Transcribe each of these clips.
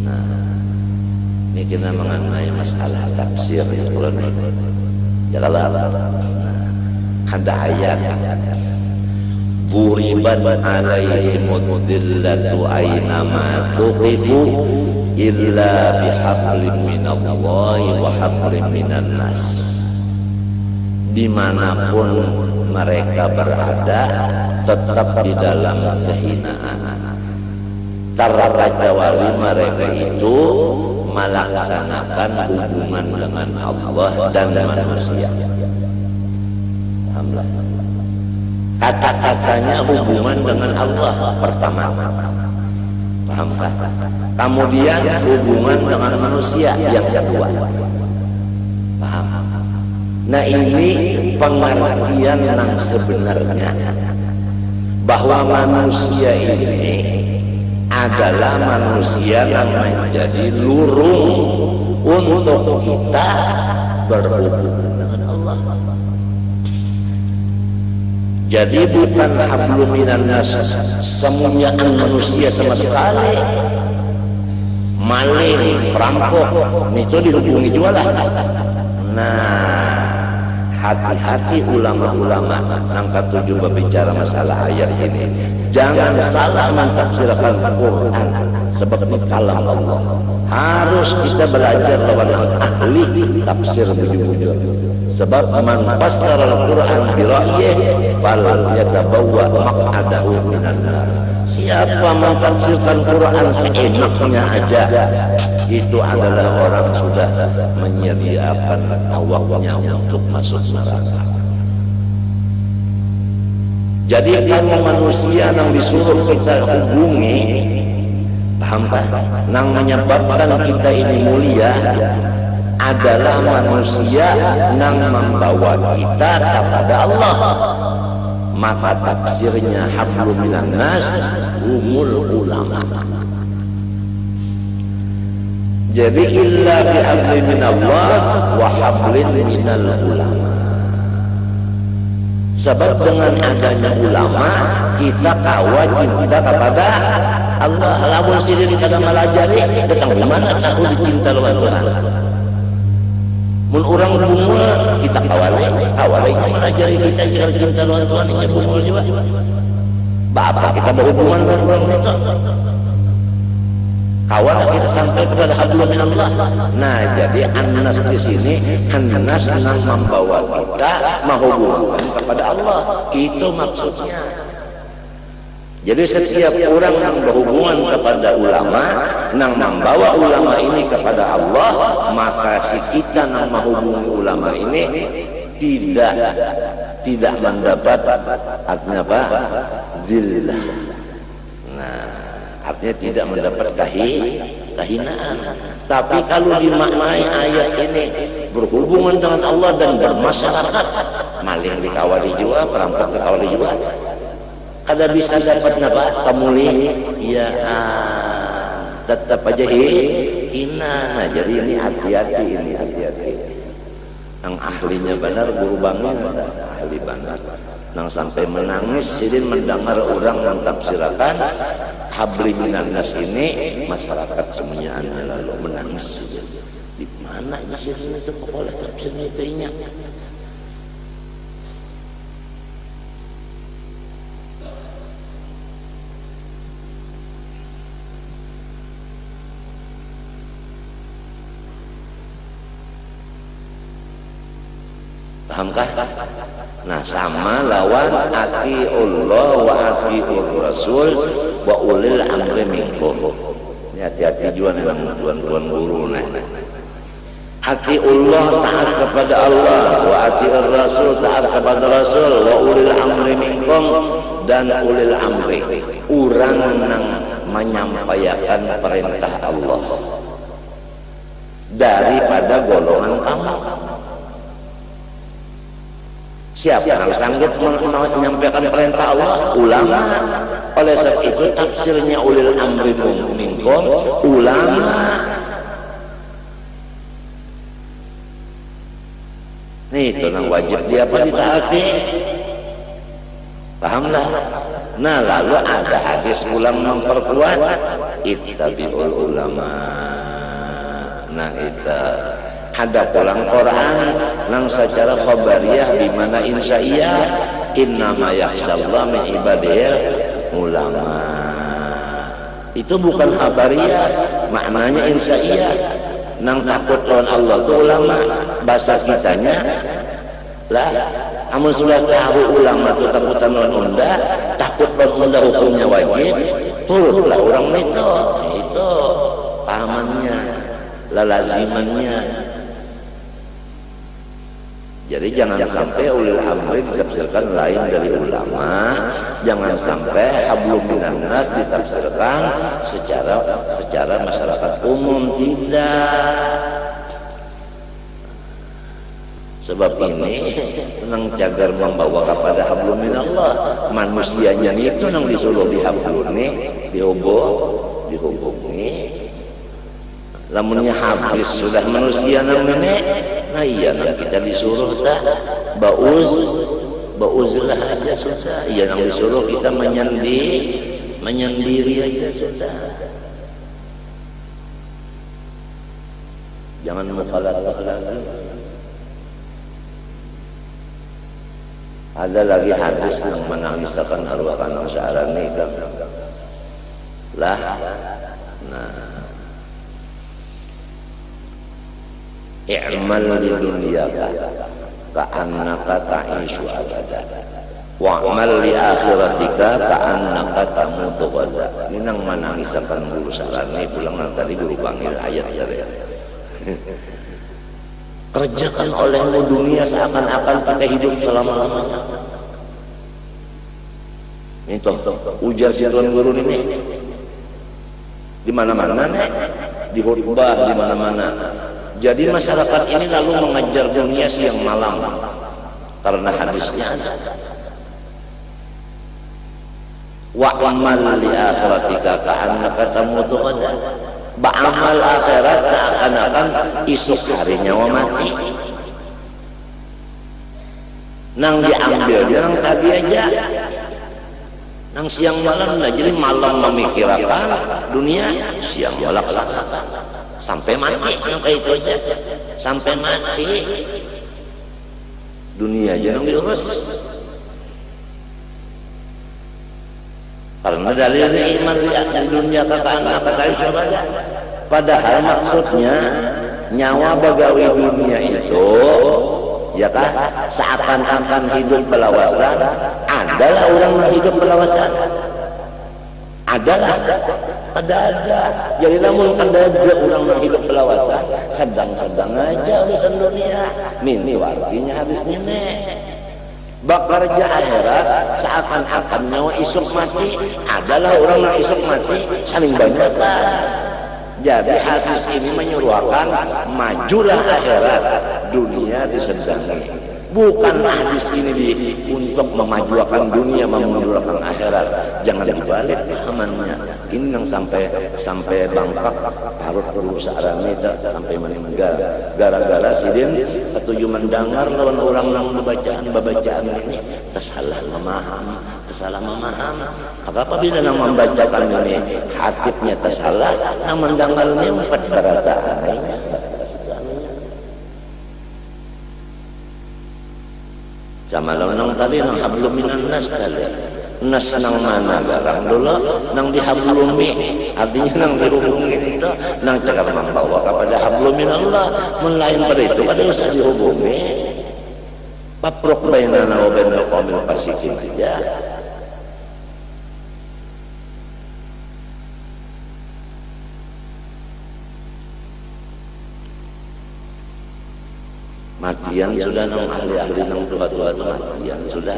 Nah, ini kita mengenai masalah tafsir Al-Quran. Janganlah ada ayat Duribat alaihimud dillatu aynama thuqifu illa bihablim minallahi wa hablim minan nas. Dimanapun mereka berada tetap di dalam kehinaan. Terkecuali mereka itu melaksanakan hubungan dengan Allah dan manusia. Alhamdulillah. Kata-katanya hubungan dengan Allah pertama, paham kan? Kemudian hubungan dengan manusia yang kedua, paham? Nah, ini pengertian yang sebenarnya bahwa manusia ini adalah manusia yang menjadi lurung untuk kita berhubungan dengan Allah. Jadi bukan hablum minan nas, semuanyaan manusia sama sekali. Maling, perampok, itu dihubungi jualan. Nah, hati-hati ulama-ulama yang ketujuh berbicara masalah ayat ini. Jangan salah mentafsirkan Quran, sebab ini kalam Allah. Harus kita belajar lawan ahli tafsir bujur-bujur. Sebab man fassara al-Quran bi ra'yihi fal yatabawwa maq'adahu minan nar. Siapa mentafsirkan Quran seenaknya aja, itu adalah orang sudah menyediakan awaknya untuk masuk neraka. Jadi kalau manusia yang disuruh kita hubungi, paham kan? Yang menyebabkan kita ini mulia adalah manusia yang membawa kita kepada Allah. Maka tafsirnya hablum minan nas humul ulama. Jadi illa bihablin minallah wa hablin minal ulama. Sebab dengan adanya ulama kita kawajib kita kepada Allah. Lamun sendiri kada malajari datang di mana tahu dicinta oleh Tuhan. Mun orang bungul kita awalnya melajari kita jika cinta lawan Tuhan ini bungul juga. Bapak kita berhubungan dengan orang itu. Kawal kita sampai kepada hablum minallah. Nah, jadi annas di sini annas yang membawa kita menghubungkan kepada Allah. Itu maksudnya. Jadi setiap orang yang berhubungan kepada ulama, yang membawa ulama ini kepada Allah, maka si kita yang menghubungi ulama ini tidak mendapat artinya apa? Zillah. Nah, artinya tidak mendapat kehinaan. Tapi kalau dimaknai ayat ini berhubungan dengan Allah dan bermasyarakat, maling dikawali juga, perampok dikawali juga. Ada bisa dapat apa? Temuli, ya tetap aja hina. Nah, jadi ini hati-hati, Yang ahlinya benar, guru bangun ahli benar. Yang sampai menangis, jadi mendengar orang yang tafsirakan habli minan nas ini, masyarakat semuanya lalu menangis. Di mana isinya itu kepala tafsirnya itu ingat? Pahamkah? Nah, sama lawan atiullah wa atiur rasul wa ulil amri minkum. Ini hati-hati juga dengan tuan-tuan guru nih. Atiullah taat kepada Allah, wa atiur rasul taat kepada Rasul, wa ulil amri minkum dan ulil amri. Orang yang menyampaikan perintah Allah daripada golongan kamu. Siapa yang sanggup menyampaikan perintah Allah? Ulama. Oleh sebab itu tafsirnya ulil amri minkum ulama. Nih itu yang wajib dia apa ditaati. Pahamlah. Nah lalu ada hadis ulang memperkuat ittabi'ul ulama. Nah itu ada pulang Quran nang secara khabariyah di mana insya'iyah innama yakhshallah min ibadil ulama. Itu bukan khabariyah, maknanya insya'iyah. Nang takut lawan Allah itu ulama, bahasa kitanya lah. Kamu sudah tahu ulama itu takutan lawan unda, takut lawan unda hukumnya wajib, turutlah orang itu pahamannya, lalazimannya. Jadi jangan sampai ulil amri ditafsirkan lain dari ulama, jangan sampai hablum minan nas ditafsirkan secara masyarakat umum, tidak. Sebab ini nang cagar membawa kepada hablum minallah, manusianya itu nang disuruh dihabluni, dihubungi. Lamunnya habis sudah manusia nang nenek, nah iya nang kita disuruh dah bauzlah aja sudah. Iya nang disuruh kita menyendiri aja sudah. Jangan mukhalafah lagi. Ada lagi hadis yang menangiskan arwah kanang sya'rani kan lah. Nah, i'mal li dunyaka ka'annaka ta'ishu abada wa'mal li akhiratika ka'annaka tamutu ghadan. Ini nang menangiskan guru sya'rani pulang tadi guru panggil ayat dari kerjakan olehmu dunia seakan-akan kita hidup selama-lamanya. Itu ujar si tuan guru ini di mana-mana, di khutbah di mana-mana. Jadi masyarakat ini lalu mengejar dunia siang malam karena hadisnya ada. Wa'amal li akhiratika ka'annaka tamutu ghadan. Ba'amal akhirat seakan-akan esok harinya wa mati. Nang diambil dia nang tadi aja, nang siang malam lah. Jadi malam memikirkan dunia, siang melaksanakan sampai mati. Nang kayak itu aja sampai mati, dunia aja nang diurus. Karena dalilnya iman di dunia kata syahada. Padahal maksudnya nyawa bagawi dunia itu ya kan seakan-akan hidup belawasan. Adalah orang yang hidup belawasan, adalah ada. Jadi namun ada orang yang hidup belawasan sedang-sedang aja urusan dunia. Ini artinya habis nenek. Bekerja akhirat seakan-akan nyawa isuk mati. Adalah orang yang isuk mati saling banyak kan. Jadi hadis ini menyuruhkan majulah akhirat, dunia disenangi. Bukan hadis ini untuk memajukan dunia, memundurkan akhirat. Jangan dibalik pahamannya. Ini yang sampai bangkak harus guru sya'rani sampai meninggal. Gara-gara sidin ketujuh mendengar lawan orang yang babacaan ini kesalah memaham. Maka apabila yang membacakan ini hatibnya tersalah, yang mendengarnya empat berataan. Sama nang tadi nang hablum minan nas tadi. Nas nang mana garang dulu nang dihablumi, artinya nang dihubungi itu nang cakap membawa kepada hablum minallah. Melain pada itu ada usah dihubungi. Paprok bainana wa bainal qaumil fasiqin saja. Matian sudah nang ahli-ahli nang tua-tua itu matian sudah.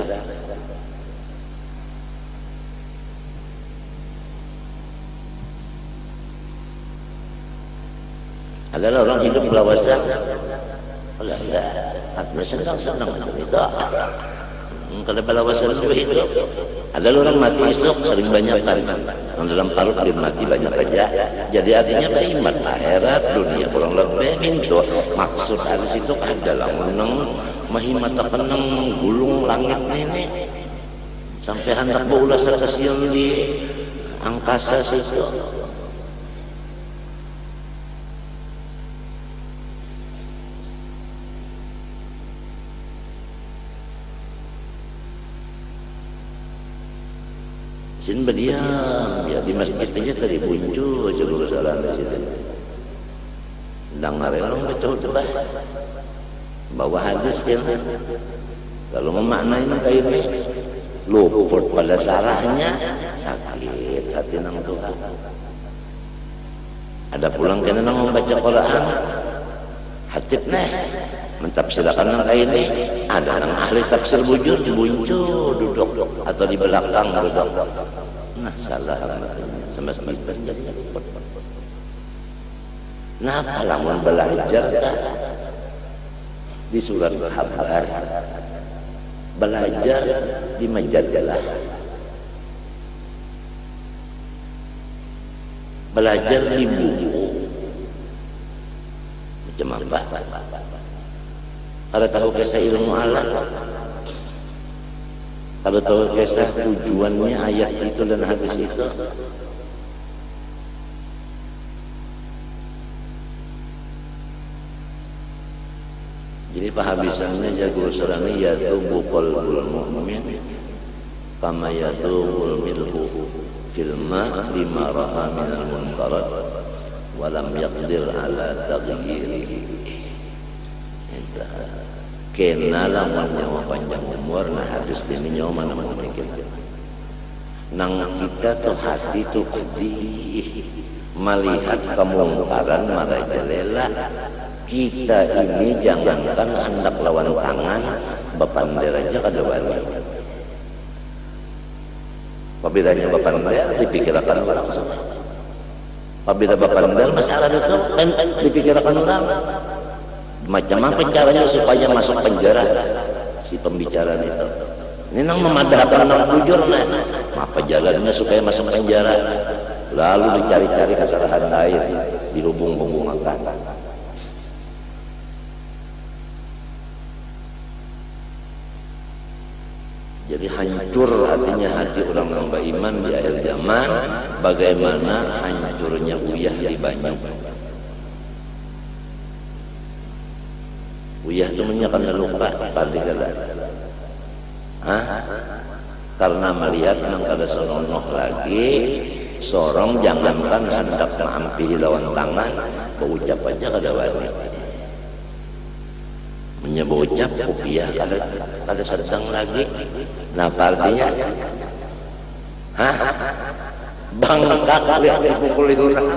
Adalah orang hidup belawasan. Enggak, artinya senang itu. Kalau belawasan itu hidup. Adalah orang mati esok sering banyak kan. Dalam parut dia mati banyak aja. Jadi artinya beriman akhirat dunia kurang lebih minto. Maksud hadis itu adalah menang mahimata penang menggulung langit ini sampai hendak baulah stasiun di angkasa situ. Sin berdiam ya di masjid aja tadi muncul aja guru salam di situ. Dengar orang betul coba bawa hadis kan. Kalau memaknai kayak ini luput pada sarahnya sakit hati nang Tuhan. Ada pulang kena nang membaca Quran hatib neh mentafsirkan nang kayak ini. Ada nang ahli tafsir bujur muncul duduk atau di belakang duduk. Nah salah semestinya jadi luput. Nah lamun belajar di surat kabar, belajar di majalah, belajar di buku macam apa? Kalau tahu kisah ilmu alam, kalau tahu kisah tujuannya ayat itu dan hadis itu, jadi pahabisannya jago surani yatubu qalbul mu'min kama yatubul milhu fil ma lima ra'a minal munkarat wa lam yaqdir ala taghyirihi. Kena lawan nyawa panjang umur, nah hadis ini nyawa mana mungkin. Nang kita tuh hati tuh pedih melihat kemungkaran marajalela. Kita ini jangankan hendak lawan tangan bapander aja kada wani. Apabila bapander dipikirkan orang semua. Apabila bapander masalah itu dipikirkan orang. Macam apa caranya supaya masuk penjara si pembicaraan itu? Ini nang memadahkan nang bujur nah. Apa jalannya supaya masuk penjara? Lalu dicari-cari kesalahan lain, dihubung-hubungkan. Jadi hancur hatinya hati orang yang beriman di akhir zaman. Bagaimana hancurnya uyah di Banyu. Uyah itu menyakan luka pasti kala. Karena melihat nang kada senonoh lagi, sorong jangankan hendak mengampi lawan tangan, berucap aja kada wani. Menyebut-ucap kopiah kada sedang lagi. Nah artinya bangkak lihat dipukuli orang.